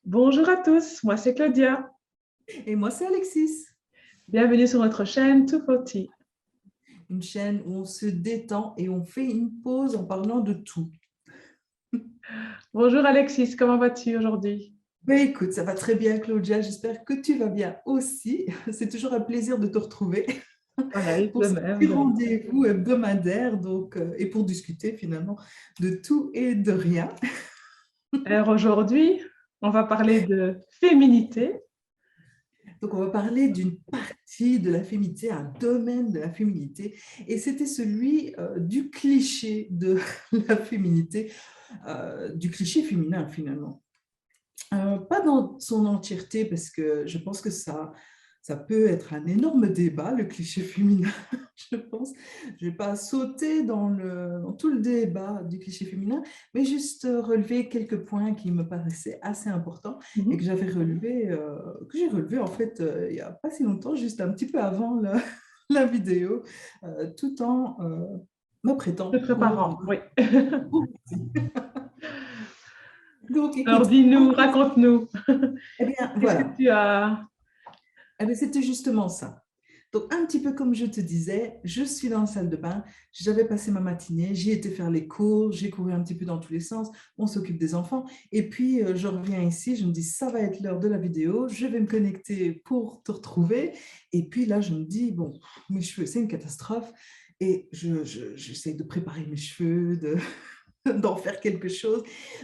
Bonjour à tous, moi c'est Claudia. Et moi, c'est Alexis, Bienvenue sur notre chaîne 240. une chaîne où on se détend et on fait une pause en parlant de tout. Bonjour Alexis, comment vas-tu aujourd'hui? Ben écoute, ça va très bien, Claudia. J'espère que tu vas bien aussi. C'est toujours un plaisir de te retrouver Pareil, pour de ce même, petit de même. rendez-vous hebdomadaire et pour discuter finalement de tout et de rien. Alors aujourd'hui, on va parler de féminité. Donc, on va parler d'une partie de la féminité, un domaine de la féminité, et c'était celui du cliché de la féminité, du cliché féminin finalement. Pas dans son entièreté, parce que je pense que ça peut être un énorme débat, le cliché féminin, je pense. Je ne vais pas sauter dans tout le débat du cliché féminin, mais juste relever quelques points qui me paraissaient assez importants et Mhm. que j'ai relevé en fait il n'y a pas si longtemps, juste un petit peu avant la vidéo, tout en m'apprêtant Te préparant, oui. pour- Donc, Alors écoute, dis-nous, raconte-nous, eh bien, qu'est-ce que voilà. tu as... Eh bien, c'était justement ça. Donc, un petit peu comme je te disais, je suis dans la salle de bain, j'avais passé ma matinée, j'ai été faire les cours, j'ai couru un petit peu dans tous les sens, on s'occupe des enfants, et puis je reviens ici, je me dis, ça va être l'heure de la vidéo, je vais me connecter pour te retrouver, et puis là, je me dis, bon, mes cheveux, c'est une catastrophe, et j'essaie de préparer mes cheveux, d'en faire quelque chose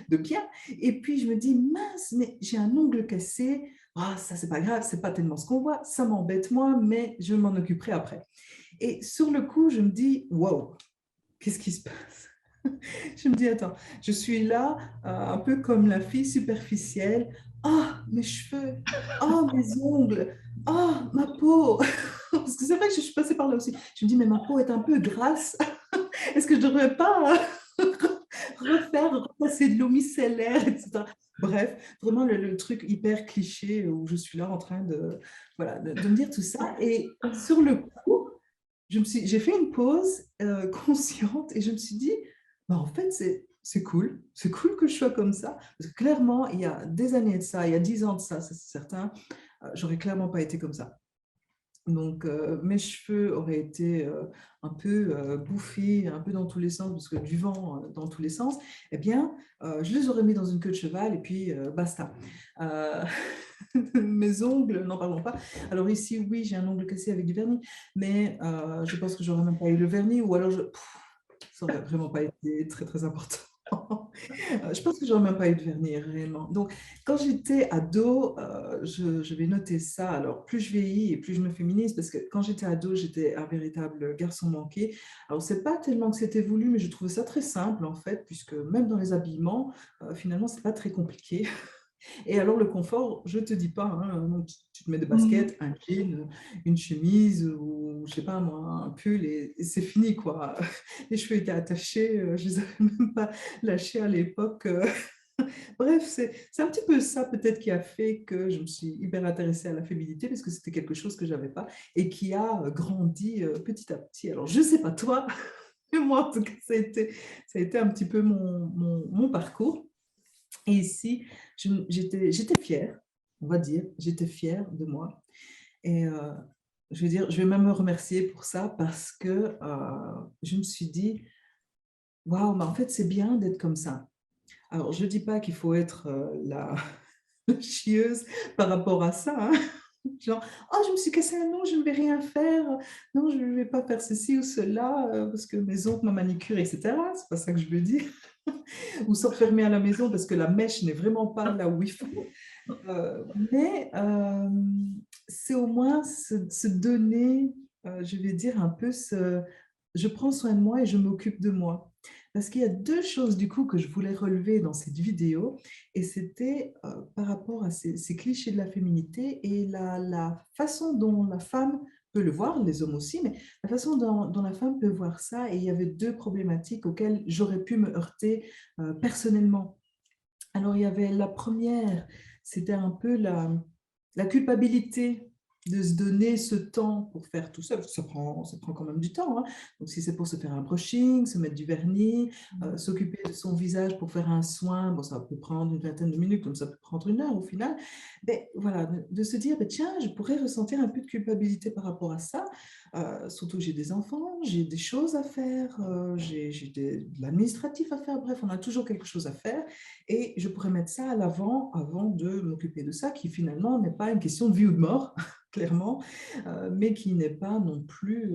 de bien. Et puis, je me dis, mince, mais j'ai un ongle cassé. Ah, ça, c'est pas grave, c'est pas tellement ce qu'on voit. Ça m'embête, moi, mais je m'en occuperai après. Et sur le coup, je me dis, wow, qu'est-ce qui se passe? Je me dis, attends, je suis là, un peu comme la fille superficielle. Ah, mes cheveux. Ah, mes ongles. Ah, ma peau. Parce que c'est vrai que je suis passée par là aussi. Je me dis, mais ma peau est un peu grasse. Est-ce que je ne devrais pas repasser de l'eau micellaire, etc. Bref, vraiment le truc hyper cliché où je suis là en train voilà, de me dire tout ça. Et sur le coup, j'ai fait une pause consciente et je me suis dit, bah, en fait, c'est cool. C'est cool que je sois comme ça. Parce que clairement, il y a des années de ça, il y a 10 ans de ça c'est certain, j'aurais clairement pas été comme ça. Donc, mes cheveux auraient été un peu bouffés, un peu dans tous les sens, parce que du vent dans tous les sens. Eh bien, je les aurais mis dans une queue de cheval et puis basta. Euh, mes ongles, n'en parlons pas. Alors ici, oui, j'ai un ongle cassé avec du vernis, mais je pense que j'aurais même pas eu le vernis, ou alors ça aurait vraiment pas été très, très important. Je pense que j'aurais même pas eu de vernis réellement. Donc, quand j'étais ado, je vais noter ça. Alors, plus je vieillis et plus je me féminise, parce que quand j'étais ado, j'étais un véritable garçon manqué. Alors, c'est pas tellement que c'était voulu, mais je trouvais ça très simple en fait, puisque même dans les habillements, finalement, c'est pas très compliqué. Et alors, le confort, je ne te dis pas, hein, donc, tu te mets des Mhm. baskets, un jean, une chemise ou, je sais pas moi, un pull et c'est fini, quoi. Les cheveux étaient attachés, je ne les avais même pas lâchés à l'époque. Bref, c'est un petit peu ça peut-être qui a fait que je me suis hyper intéressée à la féminité parce que c'était quelque chose que je n'avais pas et qui a grandi petit à petit. Alors, je ne sais pas toi, mais moi, en tout cas, ça a été un petit peu mon parcours. Et ici, j'étais fière, on va dire, j'étais fière de moi. Et je veux dire, je vais même me remercier pour ça parce que je me suis dit, waouh, mais en fait, c'est bien d'être comme ça. Alors, je ne dis pas qu'il faut être la chieuse par rapport à ça, hein. Genre, oh, je me suis cassé un ongle, je ne vais rien faire. Non, je ne vais pas faire ceci ou cela parce que mes ongles, ma manicure, etc. C'est pas ça que je veux dire. Ou s'enfermer à la maison parce que la mèche n'est vraiment pas là où il faut. Mais c'est au moins se donner, je vais dire un peu, je prends soin de moi et je m'occupe de moi. Parce qu'il y a deux choses du coup que je voulais relever dans cette vidéo, et c'était par rapport à ces clichés de la féminité et la façon dont la femme peut le voir, les hommes aussi, mais la façon dont la femme peut voir ça. Et il y avait deux problématiques auxquelles j'aurais pu me heurter personnellement. Alors, il y avait la première, c'était un peu la culpabilité. de se donner ce temps pour faire tout seul. Ça prend quand même du temps, hein. Donc, si c'est pour se faire un brushing, se mettre du vernis, s'occuper de son visage pour faire un soin, bon, ça peut prendre une vingtaine de minutes, comme ça peut prendre une heure au final. Mais voilà, de se dire, ben, tiens, je pourrais ressentir un peu de culpabilité par rapport à ça. Surtout que j'ai des enfants, j'ai des choses à faire, j'ai de l'administratif à faire. Bref, on a toujours quelque chose à faire. Et je pourrais mettre ça à l'avant avant de m'occuper de ça, qui finalement n'est pas une question de vie ou de mort, clairement, mais qui n'est pas non plus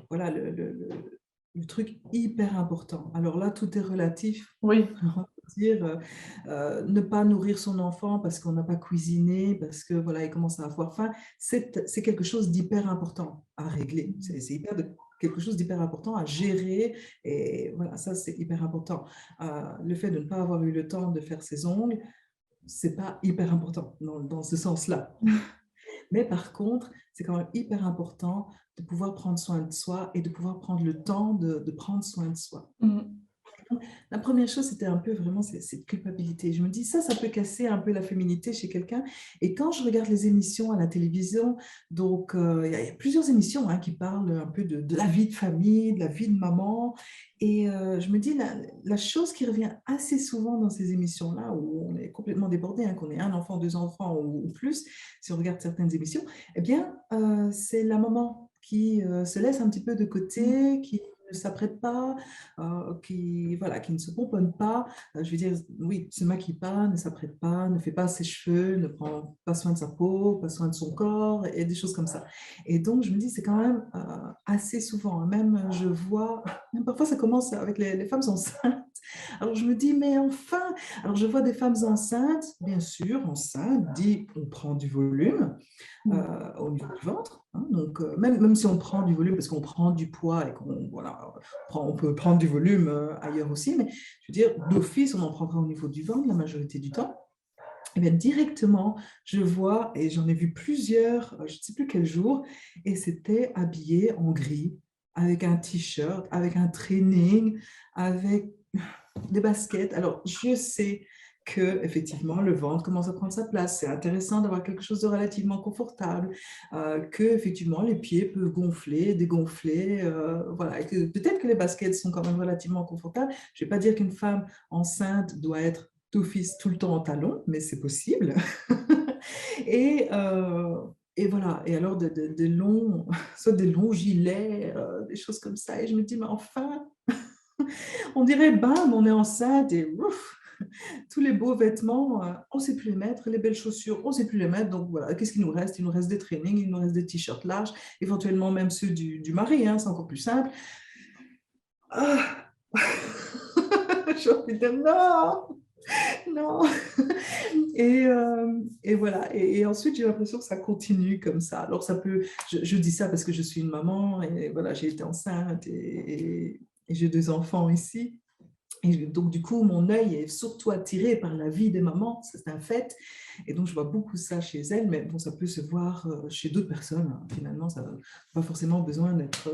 voilà, le truc hyper important. Alors là, tout est relatif. Oui. On va dire, ne pas nourrir son enfant parce qu'on n'a pas cuisiné, parce que voilà, il commence à avoir faim, c'est quelque chose d'hyper important à régler. C'est quelque chose d'hyper important à gérer. Et voilà, ça, c'est hyper important. Le fait de ne pas avoir eu le temps de faire ses ongles, c'est pas hyper important dans ce sens-là. Mais par contre, c'est quand même hyper important de pouvoir prendre soin de soi et de pouvoir prendre le temps de prendre soin de soi. Mm. La première chose, c'était un peu vraiment cette culpabilité. Je me dis, ça peut casser un peu la féminité chez quelqu'un. Et quand je regarde les émissions à la télévision, donc il y a plusieurs émissions qui parlent un peu de la vie de famille, de la vie de maman. Et je me dis, la chose qui revient assez souvent dans ces émissions-là, où on est complètement débordé, qu'on ait un enfant, deux enfants ou plus, si on regarde certaines émissions, eh bien, c'est la maman qui se laisse un petit peu de côté, qui ne s'apprête pas, voilà, qui ne se pomponne pas. Je veux dire, oui, se maquille pas, ne s'apprête pas, ne fait pas ses cheveux, ne prend pas soin de sa peau, pas soin de son corps et des choses comme ça. Et donc, je me dis, c'est quand même assez souvent. Même, je vois, même parfois, ça commence avec les femmes enceintes. Alors, je me dis, mais enfin, alors je vois des femmes enceintes, bien sûr, enceintes, dit on prend du volume au niveau du ventre. Donc, même si on prend du volume, parce qu'on prend du poids et qu'on voilà, on peut prendre du volume ailleurs aussi, mais je veux dire, d'office, on en prendra au niveau du ventre la majorité du temps. Et bien, directement, je vois, et j'en ai vu plusieurs, je ne sais plus quel jour, et c'était habillé en gris, avec un t-shirt, avec un training, avec des baskets. Alors, je sais que effectivement le ventre commence à prendre sa place. C'est intéressant d'avoir quelque chose de relativement confortable, que effectivement les pieds peuvent gonfler, dégonfler, voilà, et que peut-être que les baskets sont quand même relativement confortables. Je ne vais pas dire qu'une femme enceinte doit être d'office tout le temps en talons, mais c'est possible. et, et voilà, et alors des longs, soit des longs gilets, des choses comme ça. Et je me dis, mais enfin, on dirait, bam, on est enceinte et ouf, tous les beaux vêtements, on ne sait plus les mettre, les belles chaussures, on ne sait plus les mettre. Donc voilà, qu'est-ce qu'il nous reste? Il nous reste des trainings, il nous reste des t-shirts larges, éventuellement même ceux du mari, c'est encore plus simple. Ah. J'ai envie de dire non, non. Et voilà. Et ensuite, j'ai l'impression que ça continue comme ça. Alors, ça peut, je dis ça parce que je suis une maman et voilà, j'ai été enceinte et j'ai deux enfants ici. Et donc, du coup, mon œil est surtout attiré par la vie des mamans, c'est un fait. Et donc, je vois beaucoup ça chez elles, mais bon, ça peut se voir chez d'autres personnes. Finalement, ça n'a pas forcément besoin d'être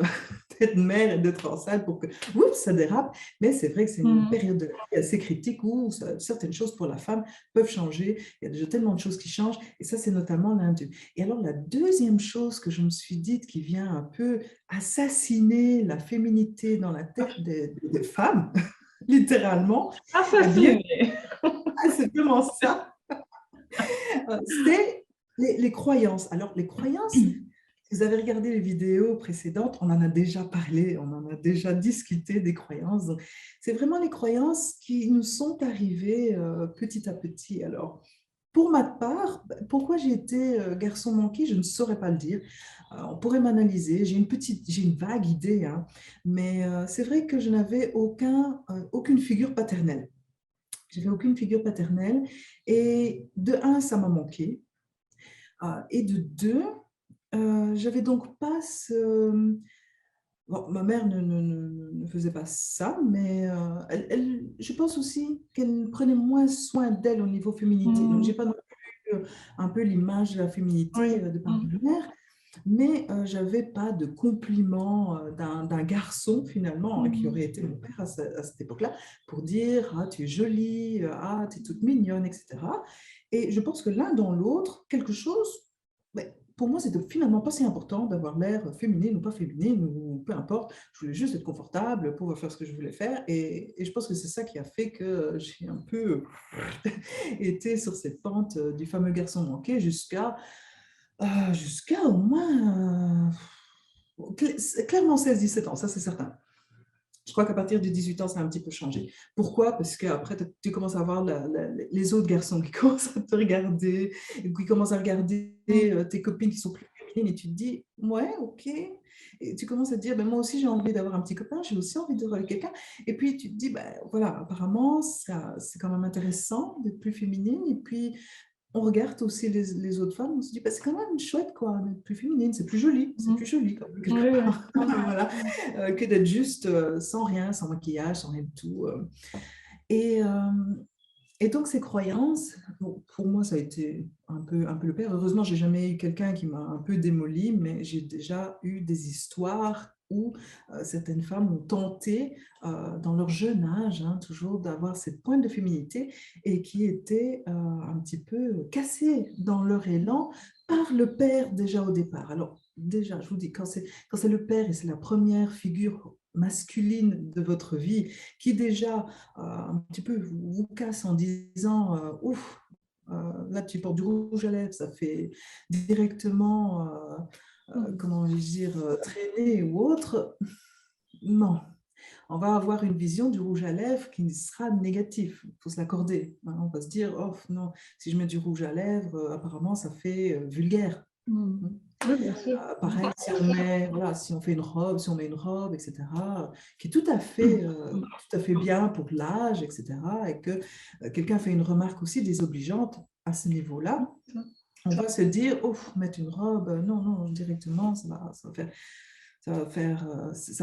d'être mère et d'être enceinte pour que oups, ça dérape. Mais c'est vrai que c'est une Mm. période de la vie assez critique où certaines choses pour la femme peuvent changer. Il y a déjà tellement de choses qui changent. Et ça, c'est notamment l'un d'eux. Et alors, la deuxième chose que je me suis dite qui vient un peu assassiner la féminité dans la tête des femmes, littéralement, eh bien, Assassiné. c'est vraiment ça. C'est les croyances. Alors, les croyances, si vous avez regardé les vidéos précédentes, on en a déjà parlé, on en a déjà discuté des croyances. Donc, c'est vraiment les croyances qui nous sont arrivées petit à petit. Alors, pour ma part, pourquoi j'ai été garçon manqué, je ne saurais pas le dire. On pourrait m'analyser, j'ai une vague idée, mais c'est vrai que je n'avais aucune figure paternelle. Je n'avais aucune figure paternelle et de un, ça m'a manqué. Et de deux, j'avais donc pas ce... Bon, ma mère ne faisait pas ça, mais je pense aussi qu'elle prenait moins soin d'elle au niveau féminité. Donc, j'ai Mm. pas non plus un peu l'image de la féminité Oui. de par Mm. ma mère, mais j'avais pas de compliment d'un garçon finalement qui Mm. aurait été mon père à cette époque-là pour dire ah tu es jolie, ah tu es toute mignonne, etc. Et je pense que l'un dans l'autre, quelque chose Mais pour moi, c'était finalement pas si important d'avoir l'air féminine ou pas féminine, ou peu importe. Je voulais juste être confortable, pouvoir faire ce que je voulais faire. Et je pense que c'est ça qui a fait que j'ai un peu été sur cette pente du fameux garçon manqué jusqu'à au moins clairement 16-17 ans, ça c'est certain. Je crois qu'à partir de 18 ans, ça a un petit peu changé. Pourquoi? Parce qu'après, tu commences à voir les autres garçons qui commencent à te regarder, et qui commencent à regarder Mm. tes copines qui sont plus féminines, et tu te dis, ouais, ok. Et tu commences à te dire, ben, moi aussi, j'ai envie d'avoir un petit copain, j'ai aussi envie de voir quelqu'un. Et puis, tu te dis, ben, voilà, apparemment, ça, c'est quand même intéressant d'être plus féminine. Et puis, on regarde aussi les autres femmes, on se dit, bah, c'est quand même chouette, quoi, d'être plus féminine, c'est plus Mhm. joli, quand même, quelque Oui, oui. part, voilà, que d'être juste sans rien, sans maquillage, sans rien du tout. Et, euh, et donc, ces croyances, bon, pour moi, ça a été un peu le père. Heureusement, j'ai jamais eu quelqu'un qui m'a un peu démoli, mais j'ai déjà eu des histoires où certaines femmes ont tenté, dans leur jeune âge, hein, toujours d'avoir cette pointe de féminité et qui étaient un petit peu cassées dans leur élan par le père déjà au départ. Alors, déjà, je vous dis, quand c'est le père et c'est la première figure masculine de votre vie qui déjà un petit peu vous casse en disant ouf, là tu portes du rouge à lèvres, ça fait directement, Mhm. comment vais-je dire, traîner ou autre. Non, on va avoir une vision du rouge à lèvres qui sera négative. Il faut se l'accorder, hein. On va se dire, oh non, si je mets du rouge à lèvres, apparemment ça fait vulgaire. Mhm. Oui, bien sûr. Pareil, si on met, voilà, si on fait une robe, si on met une robe, etc., qui est tout à fait bien pour l'âge, etc., et que quelqu'un fait une remarque aussi désobligeante à ce niveau-là, on va se dire, oh, mettre une robe, non, non, directement, ça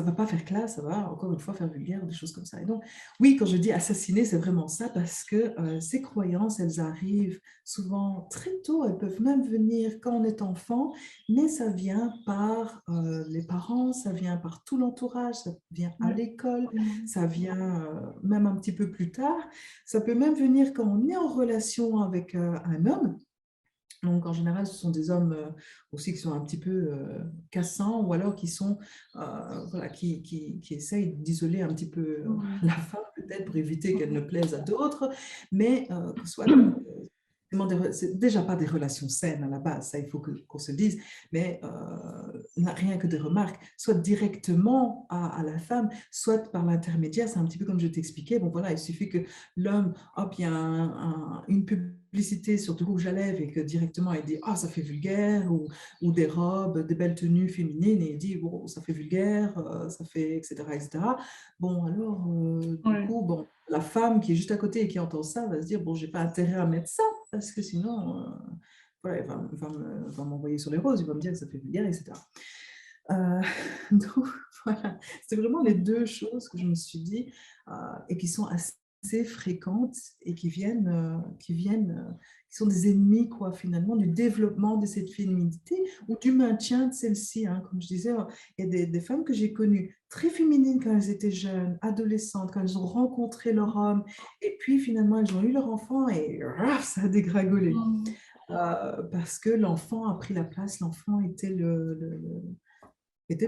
va pas faire classe, ça va encore une fois faire vulgaire, des choses comme ça. Et donc, oui, quand je dis assassiner, c'est vraiment ça, parce que ces croyances, elles arrivent souvent très tôt, elles peuvent même venir quand on est enfant, mais ça vient par les parents, ça vient par tout l'entourage, ça vient à Oui. l'école, Mhm. ça vient même un petit peu plus tard, ça peut même venir quand on est en relation avec un homme. Donc, en général, ce sont des hommes aussi qui sont un petit peu cassants, ou alors qui sont, voilà, qui essayent d'isoler un petit peu Mhm. la femme, peut-être pour éviter qu'elle ne plaise à d'autres, mais que soit c'est déjà pas des relations saines à la base, ça il faut qu'on se le dise, mais rien que des remarques, soit directement à la femme, soit par l'intermédiaire, c'est un petit peu comme je t'expliquais, bon voilà, il suffit que l'homme, hop, il y a une publicité sur du rouge à lèvres et que directement il dit ah ça fait vulgaire, ou des robes, des belles tenues féminines, et il dit bon ça fait vulgaire, ça fait etc etc. Bon alors du Oui. coup bon la femme qui est juste à côté et qui entend ça va se dire bon j'ai pas intérêt à mettre ça parce que sinon voilà, va m'envoyer sur les roses, il va me dire que ça fait vulgaire, etc. Euh, donc voilà, c'est vraiment les deux choses que je me suis dit et qui sont assez fréquentes et qui sont des ennemis quoi finalement du développement de cette féminité ou du maintien de celle-ci, hein. Comme je disais, il y a des femmes que j'ai connues très féminines quand elles étaient jeunes, adolescentes, quand elles ont rencontré leur homme et puis finalement elles ont eu leur enfant et ça a dégringolé. Mhm. Parce que l'enfant a pris la place, l'enfant était le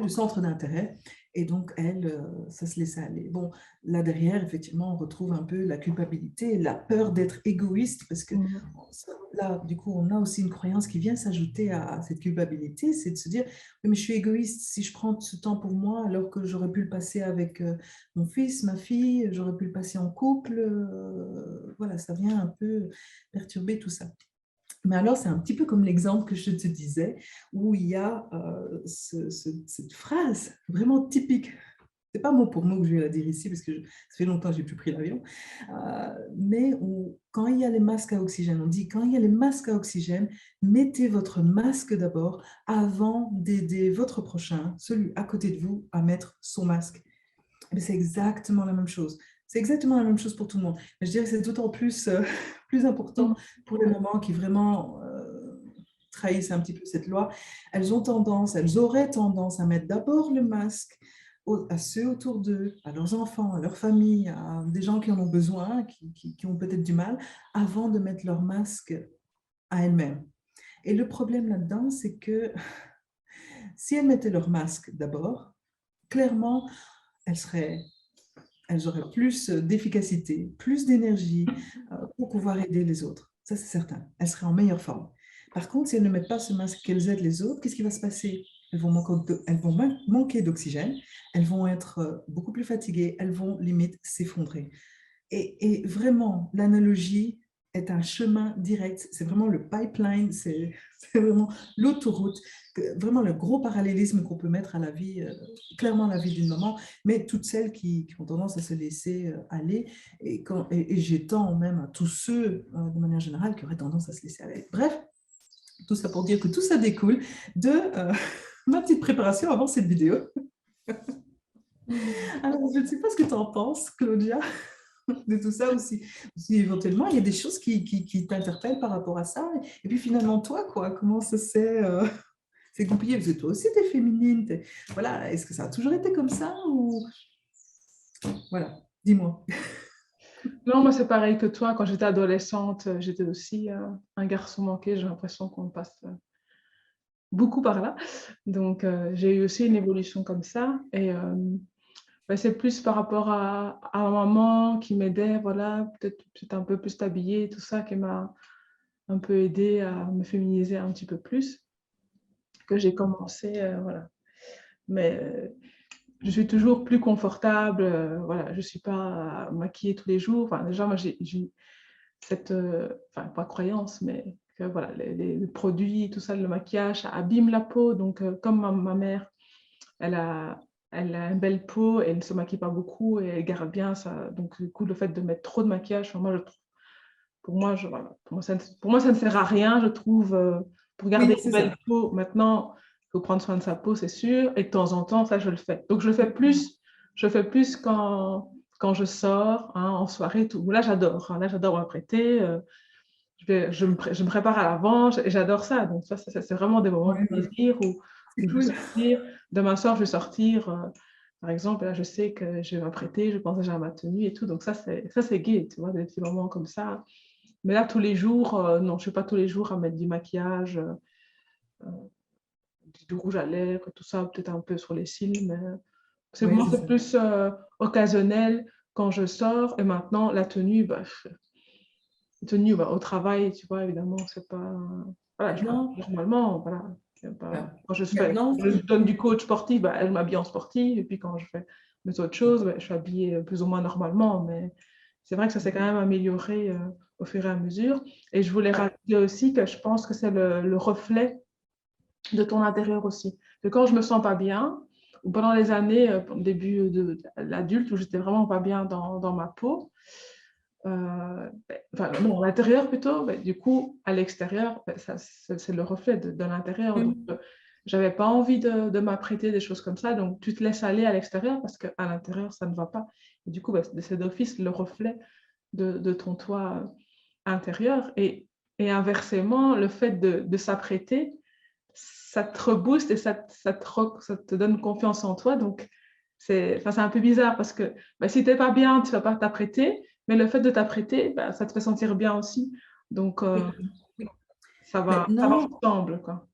centre d'intérêt. Et donc, elle, ça se laissait aller. Bon, là derrière, effectivement, on retrouve un peu la culpabilité, la peur d'être égoïste, parce que Mhm. là, du coup, on a aussi une croyance qui vient s'ajouter à cette culpabilité, c'est de se dire, oui, mais je suis égoïste si je prends ce temps pour moi, alors que j'aurais pu le passer avec mon fils, ma fille, j'aurais pu le passer en couple. Voilà, ça vient un peu perturber tout ça. Mais alors, c'est un petit peu comme l'exemple que je te disais, où il y a cette phrase vraiment typique. C'est pas mot pour mot que je vais la dire ici, parce que ça fait longtemps que j'ai plus pris l'avion. Mais où, quand il y a les masques à oxygène, on dit quand il y a les masques à oxygène, mettez votre masque d'abord avant d'aider votre prochain, celui à côté de vous, à mettre son masque. Mais c'est exactement la même chose. C'est exactement la même chose pour tout le monde. Mais je dirais que c'est d'autant plus, plus important Mhm. pour les mamans qui vraiment trahissent un petit peu cette loi. Elles auraient tendance à mettre d'abord le masque à ceux autour d'eux, à leurs enfants, à leur famille, à des gens qui en ont besoin, qui ont peut-être du mal, avant de mettre leur masque à elles-mêmes. Et le problème là-dedans, c'est que si elles mettaient leur masque d'abord, clairement, elles seraient elles auraient plus d'efficacité, plus d'énergie pour pouvoir aider les autres. Ça, c'est certain. Elles seraient en meilleure forme. Par contre, si elles ne mettent pas ce masque, qu'elles aident les autres, qu'est-ce qui va se passer? Elles vont manquer d'oxygène, elles vont être beaucoup plus fatiguées, elles vont limite s'effondrer. Et vraiment, l'analogie est un chemin direct. C'est vraiment le pipeline, c'est vraiment l'autoroute, vraiment le gros parallélisme qu'on peut mettre à la vie, clairement à la vie d'une maman, mais toutes celles qui ont tendance à se laisser aller. Et j'étends même à tous ceux, de manière générale, qui auraient tendance à se laisser aller. Bref, tout ça pour dire que tout ça découle de ma petite préparation avant cette vidéo. Alors, je ne sais pas ce que tu en penses, Claudia, de tout ça aussi. Si éventuellement, il y a des choses qui t'interpellent par rapport à ça. Et puis finalement, toi, quoi, comment ça s'est goupillé? Parce que toi aussi, tu es féminine. Voilà, est-ce que ça a toujours été comme ça ou... Voilà, dis-moi. Non, moi c'est pareil que toi. Quand j'étais adolescente, j'étais aussi un garçon manqué. J'ai l'impression qu'on passe beaucoup par là. Donc j'ai eu aussi une évolution comme ça. Et bah, c'est plus par rapport à ma maman qui m'aidait, voilà, peut-être un peu plus habillée, tout ça, qui m'a un peu aidée à me féminiser un petit peu plus, que j'ai commencé, voilà. Mais je suis toujours plus confortable, voilà, je ne suis pas maquillée tous les jours. Enfin, déjà, moi, j'ai cette, enfin, pas croyance, mais que voilà, les produits, tout ça, le maquillage, ça abîme la peau. Donc, comme ma mère, elle a, elle a une belle peau, elle ne se maquille pas beaucoup et elle garde bien ça. Donc, du coup, le fait de mettre trop de maquillage, enfin, moi, voilà, pour moi, ça ne sert à rien, je trouve, pour garder Oui, une c'est belle ça. peau. Maintenant, il faut prendre soin de sa peau, c'est sûr. Et de temps en temps, ça, je le fais. Donc, je fais plus quand je sors, hein, en soirée. Tout. Là, j'adore. Hein, là, j'adore m'apprêter. Je me prépare à l'avance et j'adore ça. Donc, ça, c'est vraiment des moments de Ouais, ouais. plaisir C'est où je vais cool. sortir. Demain soir, je vais sortir. Par exemple, là, je sais que je vais m'apprêter, je pense déjà à ma tenue et tout. Donc, ça, c'est gai, tu vois, des petits moments comme ça. Mais là, tous les jours, non, je ne suis pas tous les jours à mettre du maquillage, du rouge à lèvres, tout ça, peut-être un peu sur les cils, mais Oui, moi, c'est c'est ça. plus occasionnel quand je sors. Et maintenant, la tenue, bah, au travail, tu vois, évidemment, c'est pas. Voilà, je m'habille Maintenant, normalement, voilà. voilà. Quand Maintenant, je donne du coach sportif, bah, elle m'habille en sportif. Et puis quand je fais mes autres choses, bah, je suis habillée plus ou moins normalement. Mais c'est vrai que ça s'est quand même amélioré au fur et à mesure. Et je voulais rajouter aussi que je pense que c'est le reflet de ton intérieur aussi. Que quand je me sens pas bien, ou pendant les années, début de l'adulte, où j'étais vraiment pas bien dans ma peau, enfin, non, à l'intérieur plutôt, du coup, à l'extérieur, c'est le reflet de l'intérieur. Donc, Mhm. j'avais pas envie de m'apprêter des choses comme ça. Donc, tu te laisses aller à l'extérieur parce qu'à l'intérieur, ça ne va pas. Et du coup, c'est d'office le reflet de ton toit intérieur. Et inversement, le fait de s'apprêter, ça te rebooste et ça te donne confiance en toi. Donc, c'est un peu bizarre parce que si tu n'es pas bien, tu ne vas pas t'apprêter, mais le fait de t'apprêter, ça te fait sentir bien aussi. Donc, Oui, oui. ça va Maintenant, ensemble, quoi.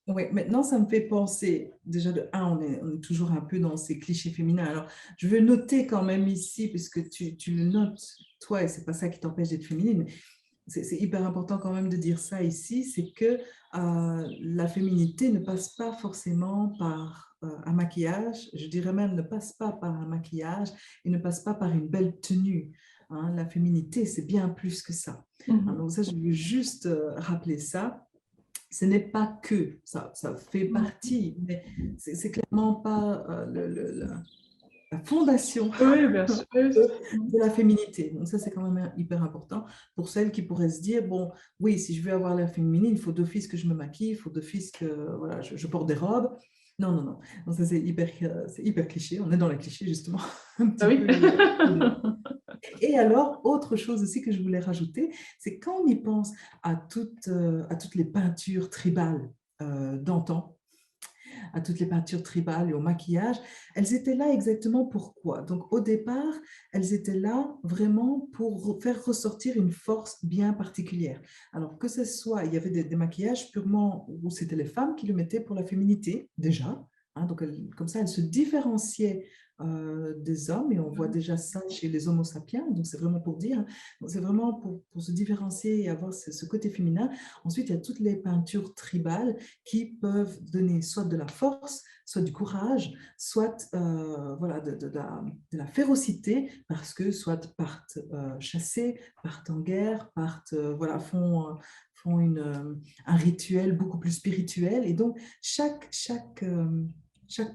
oui, maintenant, ça me fait penser, déjà de un, on est toujours un peu dans ces clichés féminins. Alors, je veux noter quand même ici, puisque tu le notes, toi, et c'est pas ça qui t'empêche d'être féminine, mais c'est hyper important quand même de dire ça ici, c'est que la féminité ne passe pas forcément par un maquillage, je dirais même ne passe pas par un maquillage et ne passe pas par une belle tenue. Hein. La féminité, c'est bien plus que ça. Hein, Mhm. donc ça, je veux juste rappeler ça. Ce n'est pas que ça fait partie, mais c'est clairement pas la fondation Oui, bien sûr. Oui, c'est ça. de la féminité. Donc ça, c'est quand même hyper important pour celles qui pourraient se dire, bon, oui, si je veux avoir l'air féminine, il faut d'office que je me maquille, il faut d'office que voilà, je porte des robes. Non, non, non. Donc ça, c'est hyper cliché. On est dans les clichés, justement, un Ah petit oui. peu. Et alors, autre chose aussi que je voulais rajouter, c'est quand on y pense à toutes les peintures tribales d'antan, à toutes les peintures tribales et au maquillage, elles étaient là exactement pourquoi. Donc au départ, elles étaient là vraiment pour faire ressortir une force bien particulière. Alors que ce soit, il y avait des maquillages purement où c'était les femmes qui le mettaient pour la féminité, déjà. Hein, donc comme ça, elles se différenciaient des hommes, et on voit déjà ça chez les Homo sapiens, donc c'est vraiment pour dire, c'est vraiment pour se différencier et avoir ce côté féminin. Ensuite, il y a toutes les peintures tribales qui peuvent donner soit de la force, soit du courage, soit voilà, de la férocité, parce que soit partent chasser, partent en guerre, partent, voilà, font un rituel beaucoup plus spirituel. Et donc, chaque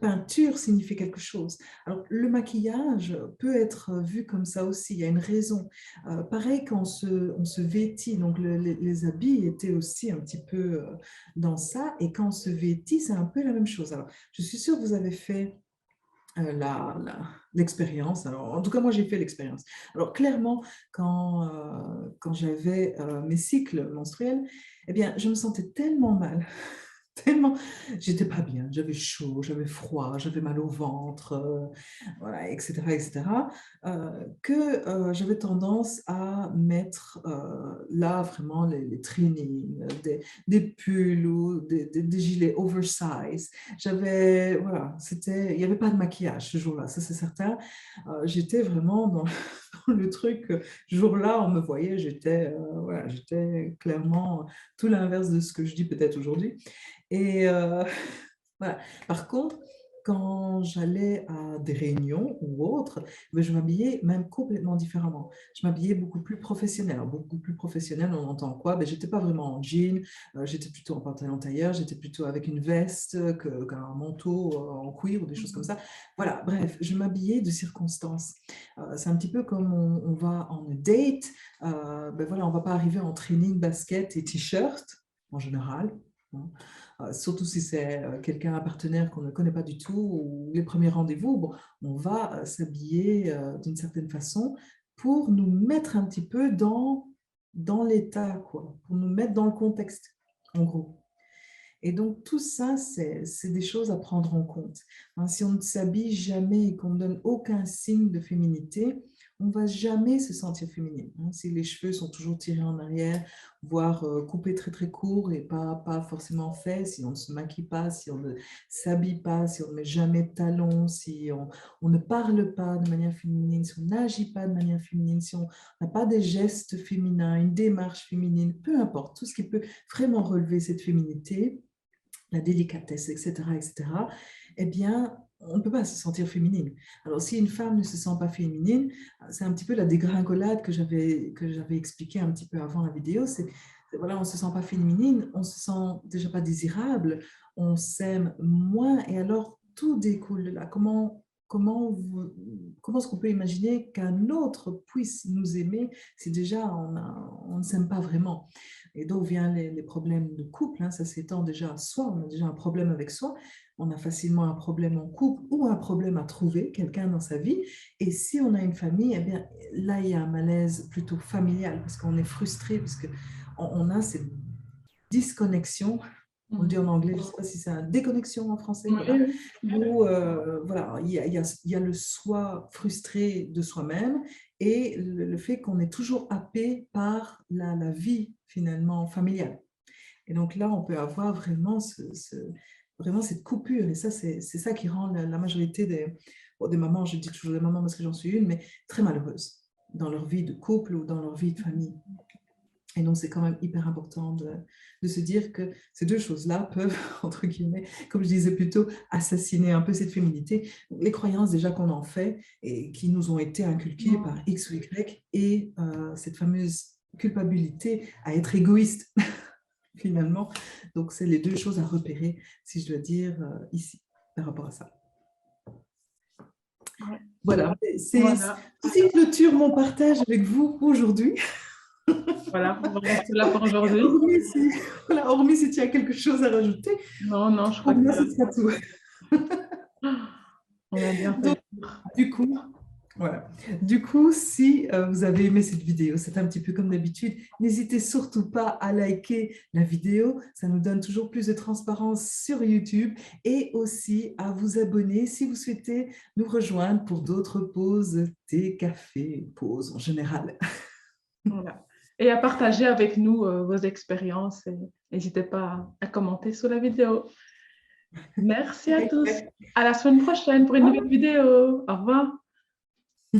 peinture signifie quelque chose. Alors, le maquillage peut être vu comme ça aussi, il y a une raison. Pareil, quand on se vêtit, donc les habits étaient aussi un petit peu dans ça, et quand on se vêtit, c'est un peu la même chose. Alors, je suis sûre que vous avez fait l'expérience. Alors, en tout cas, moi, j'ai fait l'expérience. Alors, clairement, quand j'avais mes cycles menstruels, eh bien, je me sentais tellement mal, tellement, j'étais pas bien, j'avais chaud, j'avais froid, j'avais mal au ventre, voilà, etc., etc., que j'avais tendance à mettre là vraiment les trainings, des pulls ou des gilets oversize. Voilà, il n'y avait pas de maquillage ce jour-là, ça c'est certain. J'étais vraiment dans, dans le truc, ce jour-là, on me voyait, voilà, j'étais clairement tout l'inverse de ce que je dis peut-être aujourd'hui. Et voilà. Par contre, quand j'allais à des réunions ou autres, ben, je m'habillais même complètement différemment. Je m'habillais beaucoup plus professionnel. Alors, beaucoup plus professionnel, on entend quoi? Ben, j'étais pas vraiment en jean, j'étais plutôt en pantalon tailleur, j'étais plutôt avec une veste qu'un manteau en cuir ou des choses comme ça. Voilà, bref, je m'habillais de circonstances. C'est un petit peu comme on va en date, ben voilà, on va pas arriver en training, basket et t-shirt en général, hein. Surtout si c'est quelqu'un, un partenaire qu'on ne connaît pas du tout, ou les premiers rendez-vous, bon, on va s'habiller d'une certaine façon pour nous mettre un petit peu dans l'état, quoi, pour nous mettre dans le contexte, en gros. Et donc, tout ça, c'est des choses à prendre en compte. Hein, si on ne s'habille jamais et qu'on ne donne aucun signe de féminité, on ne va jamais se sentir féminine. Hein, si les cheveux sont toujours tirés en arrière, voire coupés très très courts et pas forcément faits, si on ne se maquille pas, si on ne s'habille pas, si on ne met jamais de talons, si on ne parle pas de manière féminine, si on n'agit pas de manière féminine, si on n'a pas des gestes féminins, une démarche féminine, peu importe, tout ce qui peut vraiment relever cette féminité, la délicatesse, etc., etc., eh bien, on ne peut pas se sentir féminine. Alors, si une femme ne se sent pas féminine, c'est un petit peu la dégringolade que j'avais expliqué un petit peu avant la vidéo, c'est voilà, on ne se sent pas féminine, on ne se sent déjà pas désirable, on s'aime moins, et alors tout découle de là. Comment est-ce qu'on peut imaginer qu'un autre puisse nous aimer si déjà on ne s'aime pas vraiment? Et donc viennent les problèmes de couple, hein, ça s'étend déjà à soi, on a déjà un problème avec soi, on a facilement un problème en couple ou un problème à trouver quelqu'un dans sa vie. Et si on a une famille, eh bien, là, il y a un malaise plutôt familial parce qu'on est frustré, parce qu'on a cette disconnexion. On le dit en anglais, je ne sais pas si c'est une déconnexion en français, voilà, où voilà, il y a le soi frustré de soi-même et le fait qu'on est toujours happé par la vie finalement familiale. Et donc là, on peut avoir vraiment, vraiment cette coupure, et ça, c'est ça qui rend la majorité des mamans, je dis toujours des mamans parce que j'en suis une, mais très malheureuses dans leur vie de couple ou dans leur vie de famille. Et donc, c'est quand même hyper important de se dire que ces deux choses-là peuvent, entre guillemets, comme je disais plutôt, assassiner un peu cette féminité. Les croyances déjà qu'on en fait et qui nous ont été inculquées par X ou Y, et cette fameuse culpabilité à être égoïste, finalement. Donc, c'est les deux choses à repérer, si je dois dire, ici, par rapport à ça. Voilà, c'est clôture mon partage avec vous aujourd'hui. Voilà, on va rester là pour aujourd'hui. Hormis si tu as quelque chose à rajouter. Non, je crois Pour moi, que ce sera tout. on a bien fait. Donc, du coup, Voilà. Du coup, si vous avez aimé cette vidéo, c'est un petit peu comme d'habitude, n'hésitez surtout pas à liker la vidéo, ça nous donne toujours plus de transparence sur YouTube et aussi à vous abonner si vous souhaitez nous rejoindre pour d'autres pauses, thé, café, pauses en général. Voilà. Et à partager avec nous vos expériences et n'hésitez pas à commenter sous la vidéo. Merci à tous. À la semaine prochaine pour une nouvelle vidéo. Au revoir.